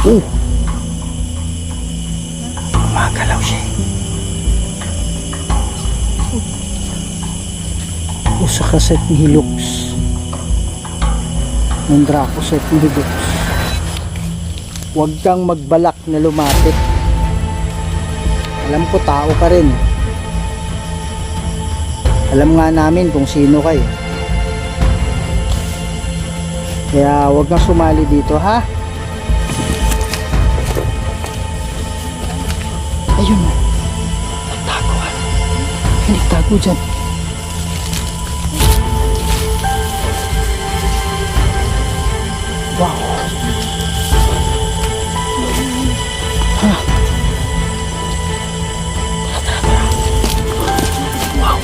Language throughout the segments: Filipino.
Oh! Gumagalaw siya. Usa ka set ni Hilux. Ng Draco set ni Hilux. Huwag kang magbalak na lumapit. Alam ko tao ka rin. Alam nga namin kung sino kayo. Kaya huwag kang sumali dito, ha? Ayun na. Nagtago, ha? Nagtago dyan. Wow. Ha? Tara. Wow.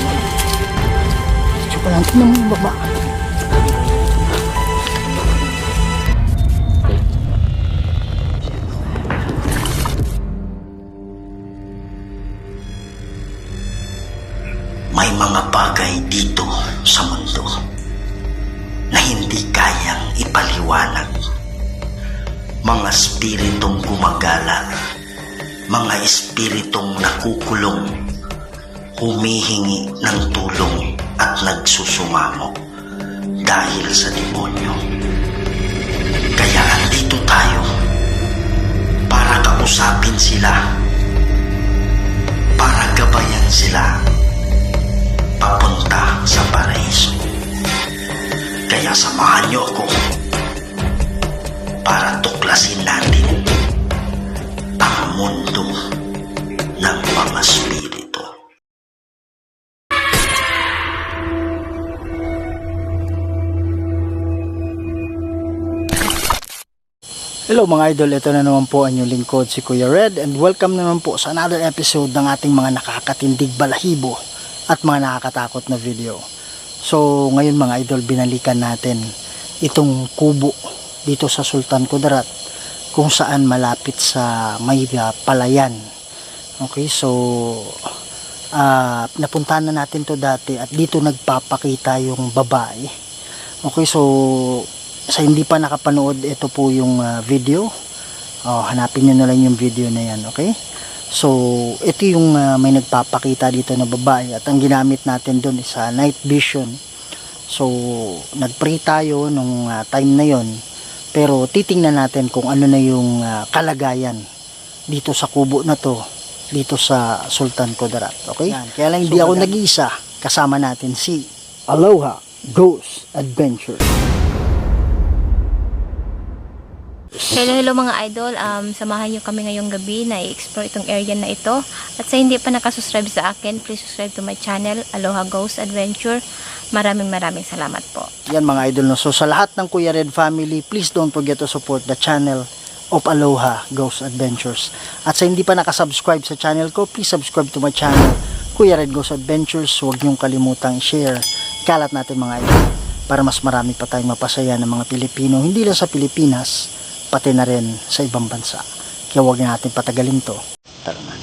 Medyo pa lang. Tingnan mo yung baba. May mga bagay dito sa mundo na hindi kayang ipaliwanag. Mga espiritong gumagala, mga espiritong nakukulong, humihingi ng tulong at nagsusumamo dahil sa demonyo. Kaya andito tayo para kausapin sila, para gabayan sila papunta sa paraiso. Kaya samahan niyo ako para tuklasin natin ang mundo ng mga spirito. Hello mga idol, ito na naman po ang inyong lingkod si Kuya Red, and welcome naman po sa another episode ng ating mga nakakatindig balahibo at mga nakakatakot na video. So ngayon mga idol, binalikan natin itong kubo dito sa Sultan Kudarat, kung saan malapit sa may palayan. Okay, so napuntahan na natin to dati at dito nagpapakita yung babae. Okay, so sa hindi pa nakapanood, ito po yung video. Hanapin nyo na lang yung video na yan, okay? So, ito yung may nagpapakita dito na babae at ang ginamit natin doon is night vision. So, nag-pray tayo nung time na yon, pero titingnan natin kung ano na yung kalagayan dito sa kubo na to, dito sa Sultan Kudarat, okay? Yan. Kaya lang hindi ako nag-iisa, kasama natin si Aloha Ghost Adventure. Hello mga idol, samahan nyo kami ngayong gabi na i-explore itong area na ito. At sa hindi pa nakasubscribe sa akin, please subscribe to my channel, Aloha Ghost Adventure. Maraming salamat po. Yan mga idol, no? So sa lahat ng Kuya Red family, please don't forget to support the channel of Aloha Ghost Adventures. At sa hindi pa nakasubscribe sa channel ko, please subscribe to my channel, Kuya Red Ghost Adventures. Huwag niyong kalimutang share, kalat natin mga idol, para mas marami pa tayong mapasaya ng mga Pilipino, hindi lang sa Pilipinas, pati na rin sa ibang bansa. Kaya huwag na natin patagalin to. Tara na.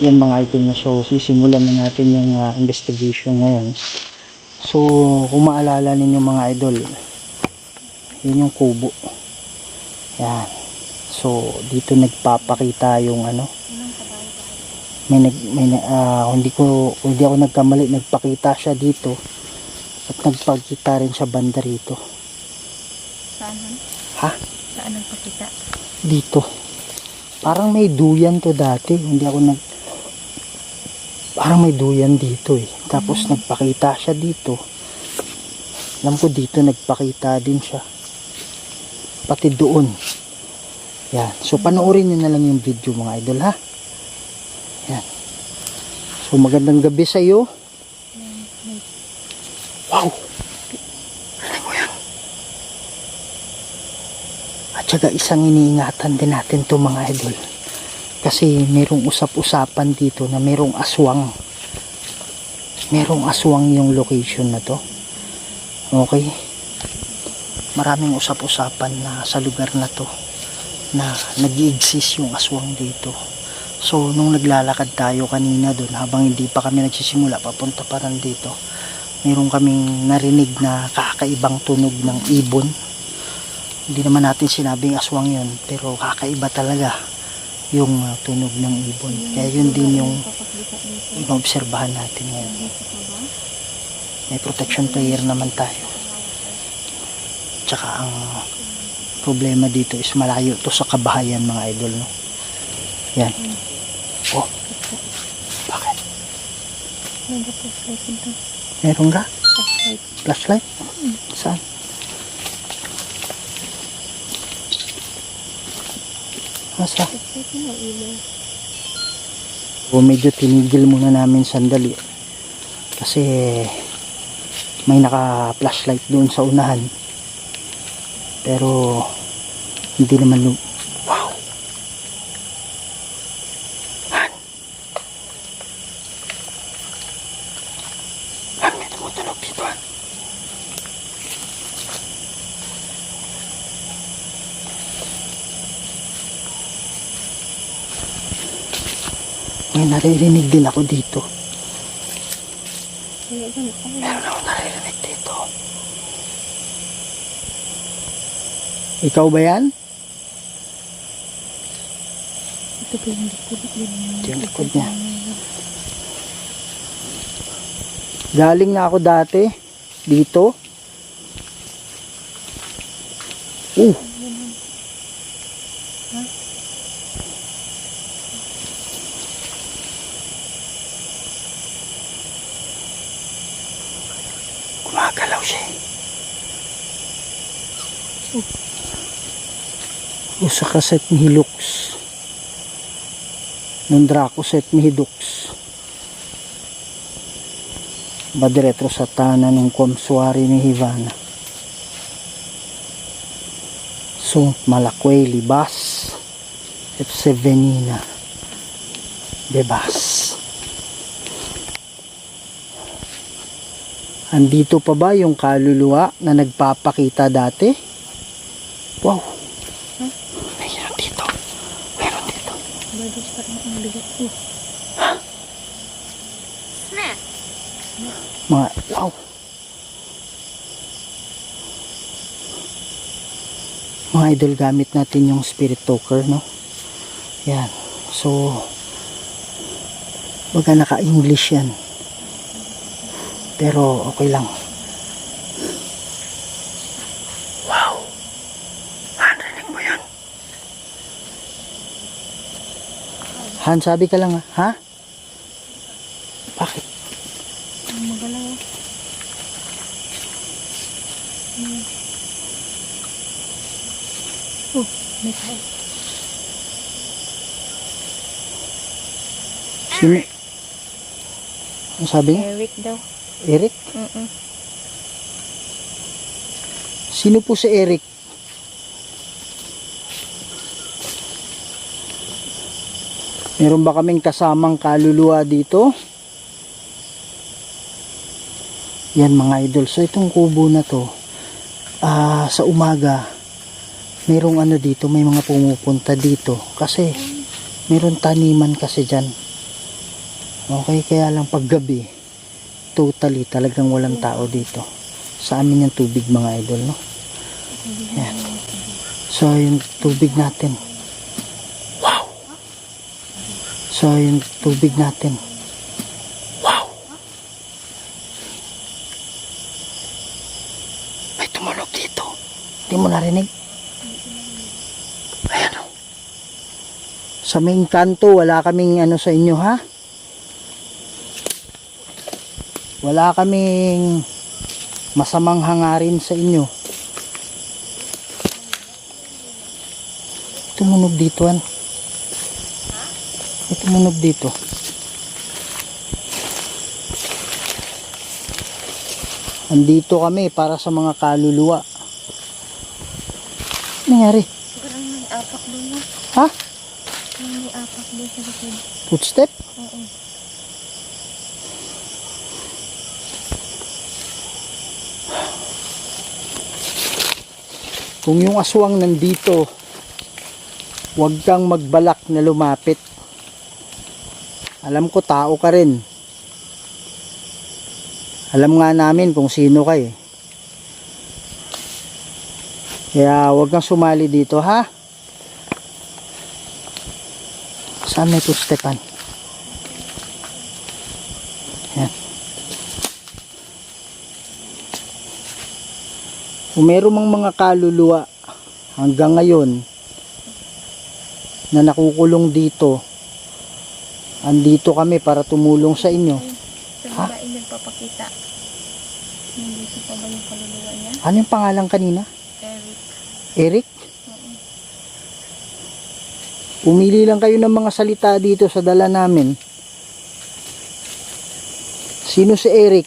Yan mga item na, so sisimulan na natin yung investigation ngayon. So kung maalala ninyo mga idol, yun yung kubo. Yan. So dito nagpapakita yung hindi ako nagkamali, nagpakita siya dito at nagpakita rin siya banda rito. Saan? Ha? Saan nagpakita? Dito. Parang may duyan to dati. Parang may duyan dito eh. Tapos nagpakita siya dito. Alam ko dito nagpakita din siya. Pati doon. Yan. So panoorin nyo na lang yung video mga idol, ha. Yan. So magandang gabi sa iyo. Wow. Ano ko yan? At saka isang iniingatan din natin to mga idol. Kasi merong usap-usapan dito na merong aswang. Merong aswang yung location na to. Okay. Maraming usap-usapan na sa lugar na to na nag-i-exist yung aswang dito. So nung naglalakad tayo kanina doon, habang hindi pa kami nagsisimula papunta pa rin dito, meron kaming narinig na kakaibang tunog ng ibon. Hindi naman natin sinabing aswang yun, pero kakaiba talaga yung tunog ng ibon. Kaya yun din yung inobserbahan natin ngayon. May protection player naman tayo. Tsaka ang problema dito is malayo to sa kabahayan, mga idol, no? Yan. Oh. Bakit? Meron ka? Flashlight? Saan? Asa? O medyo tinigil muna namin sandali kasi may naka flashlight doon sa unahan, pero hindi naman wow. Han, may tumutunog dito, Han. May naririnig din ako dito. Meron ako naririnig dito. Ikaw ba yan? Ito po yung likod. Ito yung likod niya. Galing na ako dati dito. Gumagalaw siya. Usa ka set mihilux. Nundrako set mihidux. Badiretro sa tanan ng komsuari ni Hivana. So, Malakway, Libas, F7 Bebas. Andito pa ba yung kaluluwa na nagpapakita dati? Wow. Mayroon dito. Mayroon dito. Mga, wow. Mga idol, gamit natin yung spirit talker, no? Yan. So, baga naka-English yan. Pero okay lang. Wow. Han, rinig mo yan. Han, sabi ka lang, ha? Bakit? Magalaw. Oh, may tao. Sino? Ano sabi niya? Eric daw. Eric? Sino po si Eric? Meron ba kaming kasamang kaluluwa dito? Yan, mga idol. So itong kubo na to, sa umaga, merong ano dito, may mga pumupunta dito. Kasi meron taniman kasi dyan. Okay, kaya lang paggabi, totally talagang walang tao dito. Sa amin yung tubig, mga idol, no? Yan. So yung tubig natin. Wow! So yung tubig natin. Wow! May tumunog dito. Hindi mo narinig? Ayan, o. Sa main kanto, wala kaming ano sa inyo, ha? Wala kaming masamang hangarin sa inyo. Tumunog dito, an. May tumunog dito. Andito kami para sa mga kaluluwa. Ano nangyari? Parang may apak doon na. Ha? May apak din sa likod. Footstep? Oo. Kung yung aswang nandito, huwag kang magbalak na lumapit. Alam ko tao ka rin. Alam nga namin kung sino ka eh. Kaya huwag kang sumali dito, ha? Saan may footstepan? Yan. Kung meron mang mga kaluluwa hanggang ngayon na nakukulong dito, andito kami para tumulong sa inyo. Sa babae nagpapakita. Nandito pa ba yung kaluluwa niya? Ano yung pangalan kanina? Eric. Eric? Pumili lang kayo ng mga salita dito sa dala namin. Sino si Eric?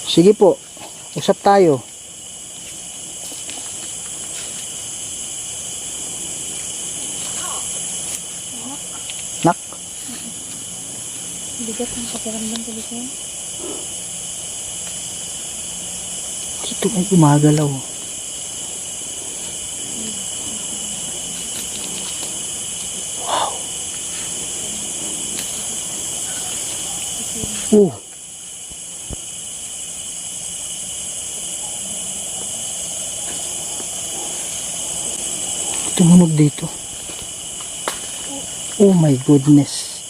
Sige po, usap tayo. Nak? Bigat ang pakiramdam ko dito. Dito may gumagalaw. Wow. Tumunog dito. Oh my goodness.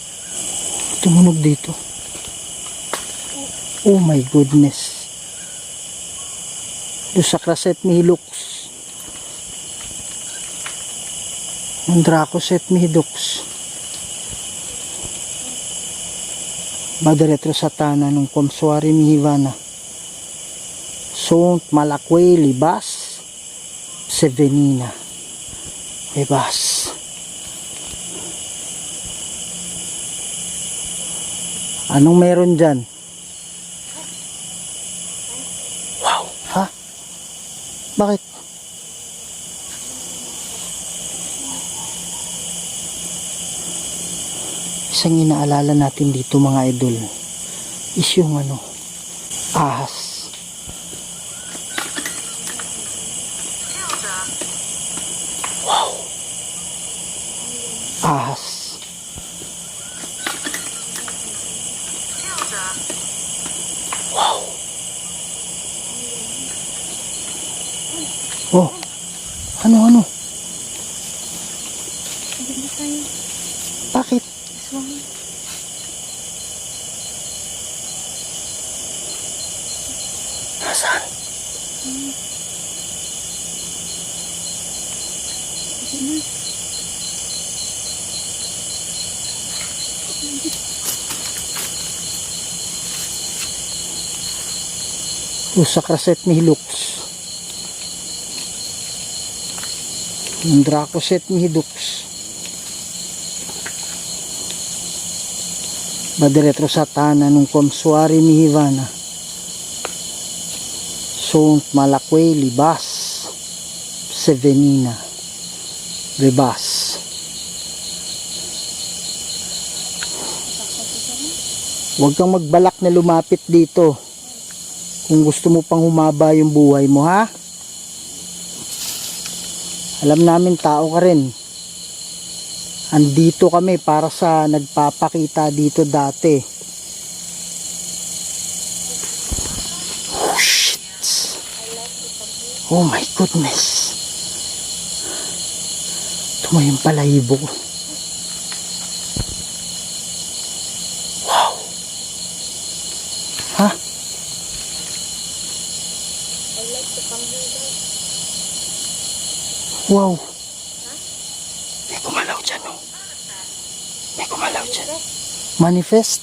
Tumunog dito. Oh my goodness. Doon sa Kraset Mihilux. Ang Dracoset Mihidux. Madaretro Satana nung Komsuari Mihivana. Sont Malakwe Libas Sevenina. Libas. Anong meron dyan? Wow. Ha? Bakit? Isang inaalala natin dito mga idol is yung ahas. Wow. Ahas. Wow. Oh. Ano? Bakit? Nasaan? Sa Kraset Mihilux. Yung Dracoset Mihidux. Madiretro Satana nung Komsuari Mihivana. Sont Malakwe Libas Sevenina. Libas. Huwag kang magbalak na lumapit dito. Kung gusto mo pang humaba yung buhay mo, ha? Alam namin tao ka rin. Andito kami para sa nagpapakita dito dati. Oh shit. Oh my goodness. Tumayong palahibo ko. Wow. Ha? Wow. May gumalaw dyan, oh. May gumalaw dyan. Manifest.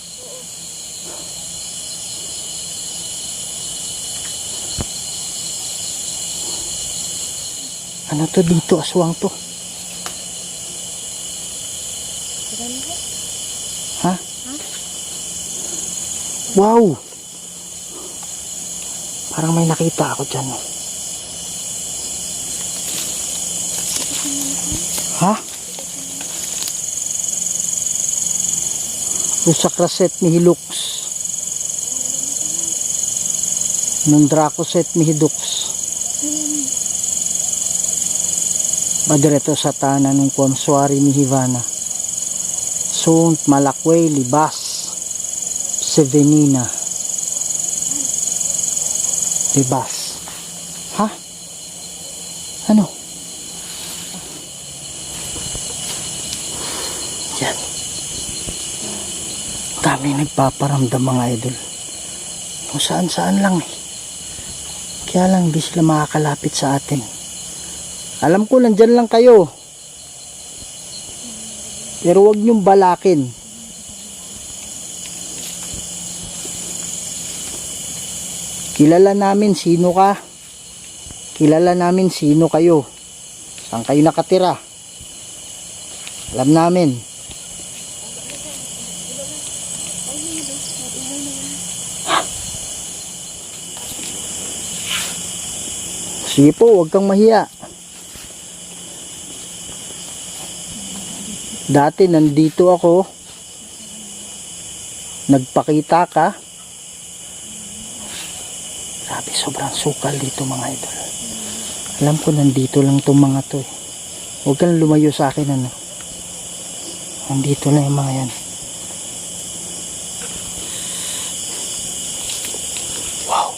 Ano to dito? Aswang to. Ha? Wow. Parang may nakita ako dyan, oh. Ha? Usakraset mihi lux. Nung Dracoset mihi dux. Madireto sa tanan ng Konsuari ni Hivana. Sunt Malakway Libas Sevenina. Libas. Ha? Ano? Yan. Dami nagpaparamdam mga idol. Kung saan lang eh. Kaya lang di sila makakalapit sa atin. Alam ko nandyan lang kayo. Pero wag niyong balakin. Kilala namin sino ka. Kilala namin sino kayo. Saan kayo nakatira. Alam namin. Sige po, huwag kang mahiya. Dati nandito ako. Nagpakita ka. Grabe, sobrang sukal dito mga idol. Alam ko nandito lang itong mga to eh. Huwag kang lumayo sa akin ano. Nandito lang yung mga yan. Wow.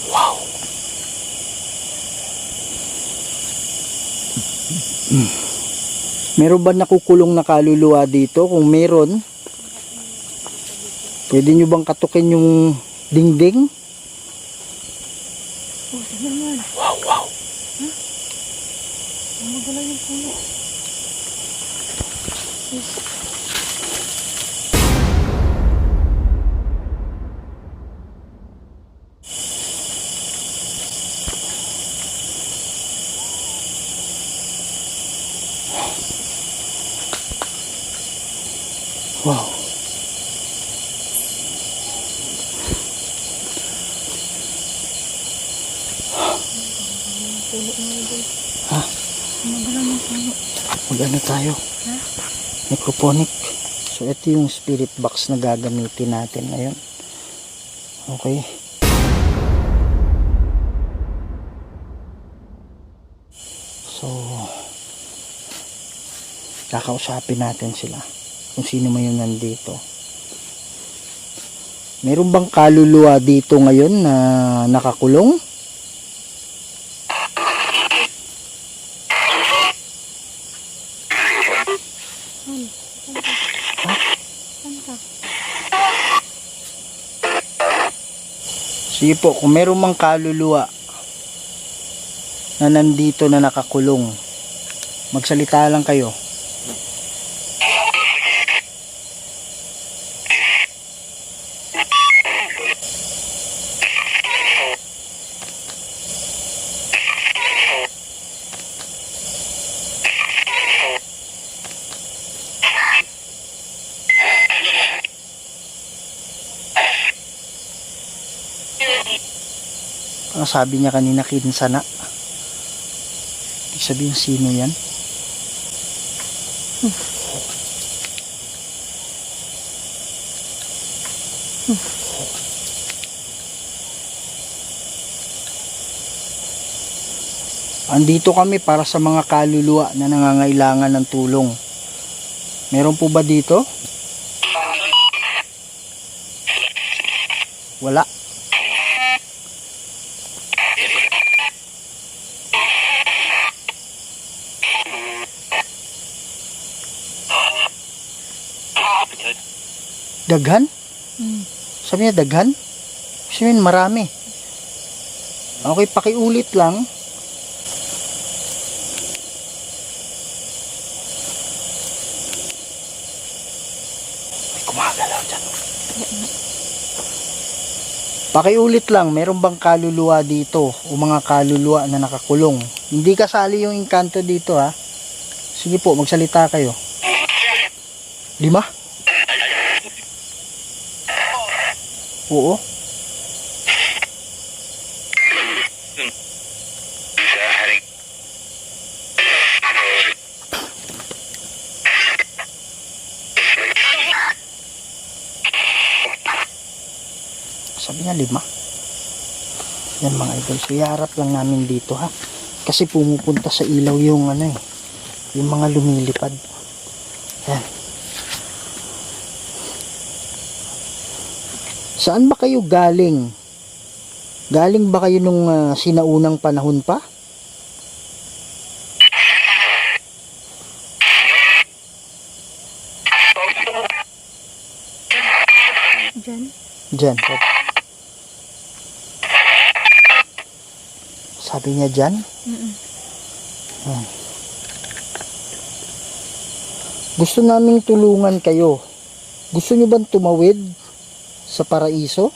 Wow. Meron ba nakukulong na kaluluwa dito? Kung meron, pwede nyo bang katukin yung dingding? Wow, wow. Magalaw yung puno. Wow. Ha? Magalaw yung puno. Mag-ano tayo? Ha? Necroponic. So ito yung spirit box na gagamitin natin ngayon. Okay. So kakausapin natin sila kung sino man yung nandito. Meron bang kaluluwa dito ngayon na nakakulong? Sige po, kung meron mang kaluluwa na nandito na nakakulong, magsalita lang kayo. Ang sabi niya kanina, kinsana. Ibig sabihin sino yan? Andito kami para sa mga kaluluwa na nangangailangan ng tulong. Meron po ba dito? Wala. Daghan? Sabi niya daghan? Sabi niya marami. Okay, pakiulit lang. May kumagalaw dyan. Pakiulit lang, meron bang kaluluwa dito o mga kaluluwa na nakakulong? Hindi kasali yung engkanto dito ha. Sige po, magsalita kayo. 5? Oo. Sabi niya 5. Yan mga idol. So iharap lang namin dito ha. Kasi pumupunta sa ilaw yung ano eh. Yung mga lumilipad. Yan. Saan ba kayo galing? Galing ba kayo nung sinaunang panahon pa? Diyan. Diyan. Sabi niya dyan? Hmm. Gusto naming tulungan kayo. Gusto niyo bang tumawid sa paraiso?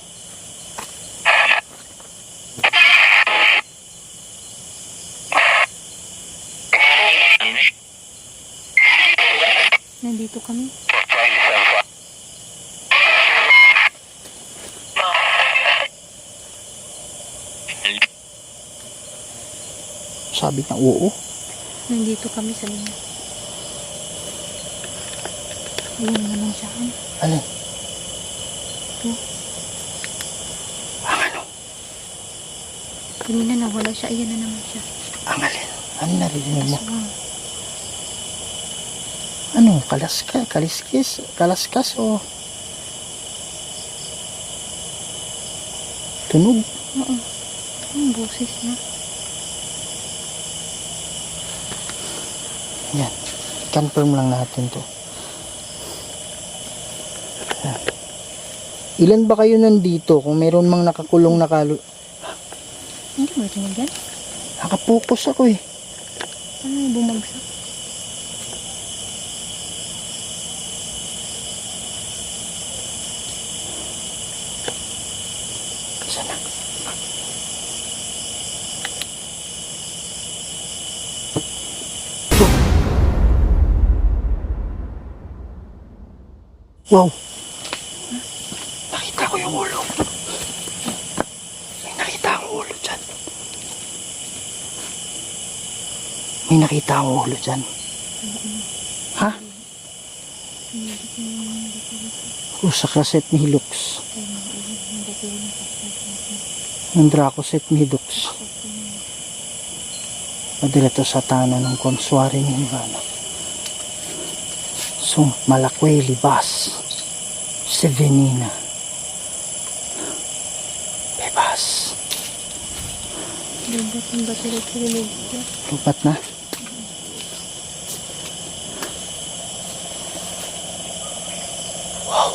Nandito kami. Sabi niya, oo. Nandito kami sa linya. Ayun naman siya. Alin? Ito. Ang ano? Kanina nawala siya. Ayan na naman siya. Ang alin? Ano narinig mo? Aswang. Ano? Kaliskis? Kalaskas o? Tunog? Oo. Ang boses na. Yan. Confirm lang natin to. Yan. Ilan ba kayo nandito? Kung meron mang nakakulong Hindi mo tingin yan? nakapokus ako eh. Ano yung bumagsak? Sana. Wow. Nakita ko yung ulo. May nakita akong ulo dyan. May nakita akong ulo dyan. Ha? Sa Kraset ni Hilux. Ang Dracoset ni Hilux. Padala to sa tanan ng Konsuari ni Ivana. So, Malakway, Libas, Sevenina, Bebas. Lubat yung battery. Lupat na. Wow.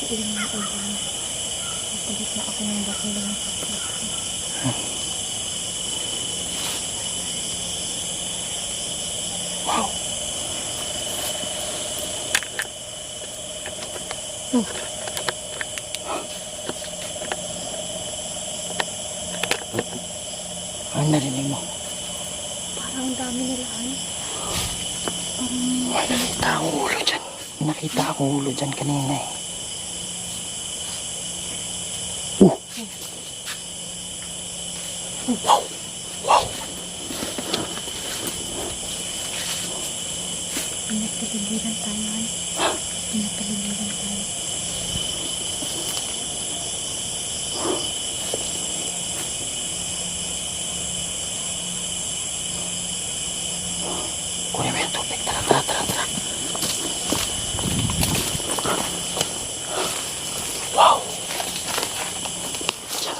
Ilang na ako dyan. Papalit na ako ng battery ng sakit. Wow. Ano narinig mo? Parang dami nila ano. May nakita akong ulo dyan. May nakita akong ulo dyan kanina eh. Wow. Wow. Pinagpaligiran tayo. Pinagpaligiran tayo. Kunin mo yung tubig. Tara. Wow. Diyan.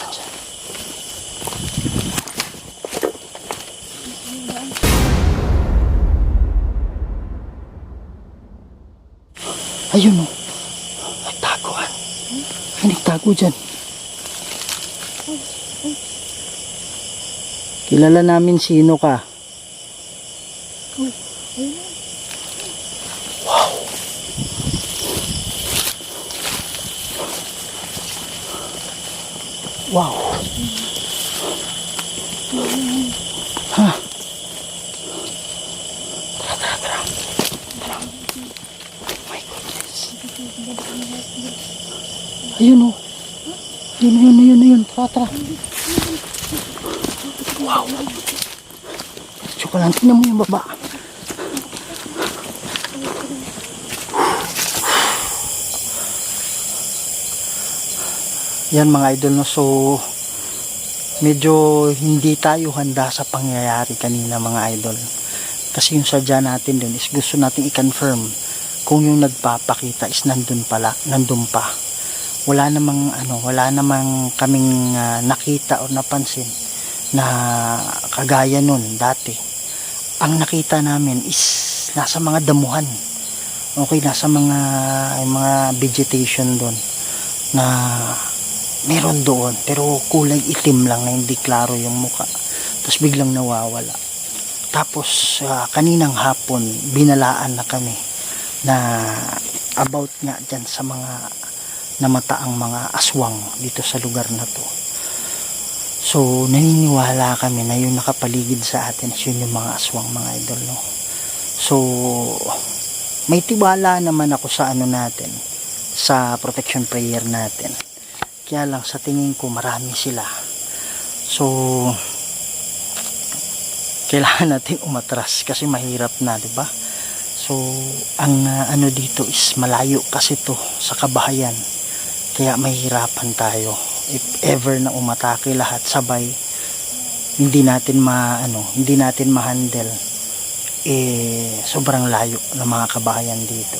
Ayun o. Nagtagoan. Ay, nagtago dyan. Kilala namin sino ka. Uy, ayun na. Wow. Wow. Ha? Tara. My goodness. Ayun o. Ayun. Tara. Wow. Tsaka lang, tingnan mo yung baba. yan mga idol, no? So medyo hindi tayo handa sa pangyayari kanina mga idol, kasi yung sadya natin dun is gusto natin i-confirm kung yung nagpapakita is nandun pa. Wala namang kaming nakita o napansin na kagaya nun dati. Ang nakita namin is nasa mga damuhan, okay, nasa mga vegetation doon na meron doon, pero kulay itim lang na hindi klaro yung muka, tapos biglang nawawala. Tapos kaninang hapon binalaan na kami na about nga dyan sa mga namataang mga aswang dito sa lugar na to. So naniniwala kami na yung nakapaligid sa atin is yun yung mga aswang mga idol, no? So may tiwala naman ako sa natin, sa protection prayer natin, kaya lang sa tingin ko marami sila. So kailangan natin umatras kasi mahirap na, di ba? So ang dito is malayo kasi to sa kabahayan, kaya mahirapan tayo if ever na umatake lahat sabay. Hindi natin ma-handle, sobrang layo ng mga kabahayan dito.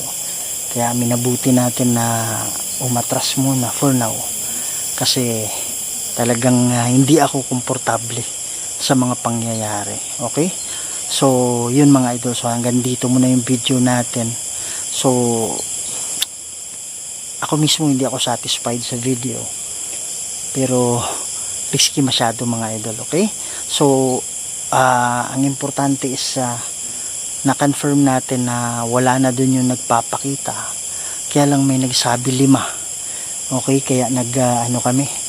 Kaya minabuti natin na umatras muna for now, kasi talagang hindi ako komportable sa mga pangyayari. Okay, so yun mga idol, so hanggang dito muna yung video natin. So ako mismo hindi ako satisfied sa video, pero risky masyado mga idol. Okay, so ang importante is na-confirm natin na wala na dun yung nagpapakita, kaya lang may nagsabi 5. Okay, kaya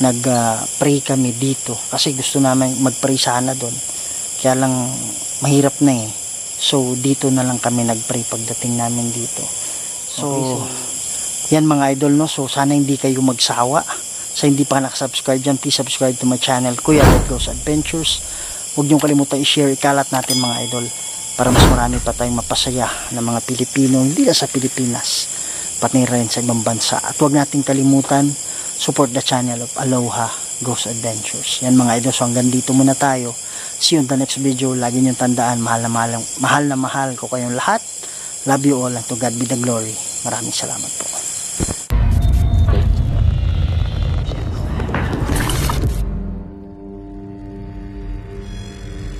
nag-pray kami dito kasi gusto namin mag-pray sana dun, kaya lang mahirap na eh. So dito na lang kami nag-pray pagdating namin dito. So, okay, yan mga idol, no? So sana hindi kayo magsawa. Sa hindi pa nakasubscribe dyan, please subscribe to my channel, Kuya Red Goes Adventures. Huwag niyong kalimutan i-share, ikalat natin mga idol, para mas marami pa tayong mapasaya ng mga Pilipino, hindi lang sa Pilipinas, pati rin sa ibang bansa. At huwag nating kalimutan, support the channel of Aloha Goes Adventures. Yan mga idol, so hanggang dito muna tayo. See you in the next video. Lagi niyong tandaan, mahal na mahal ko kayong lahat. Love you all, and to God be the glory. Maraming salamat po.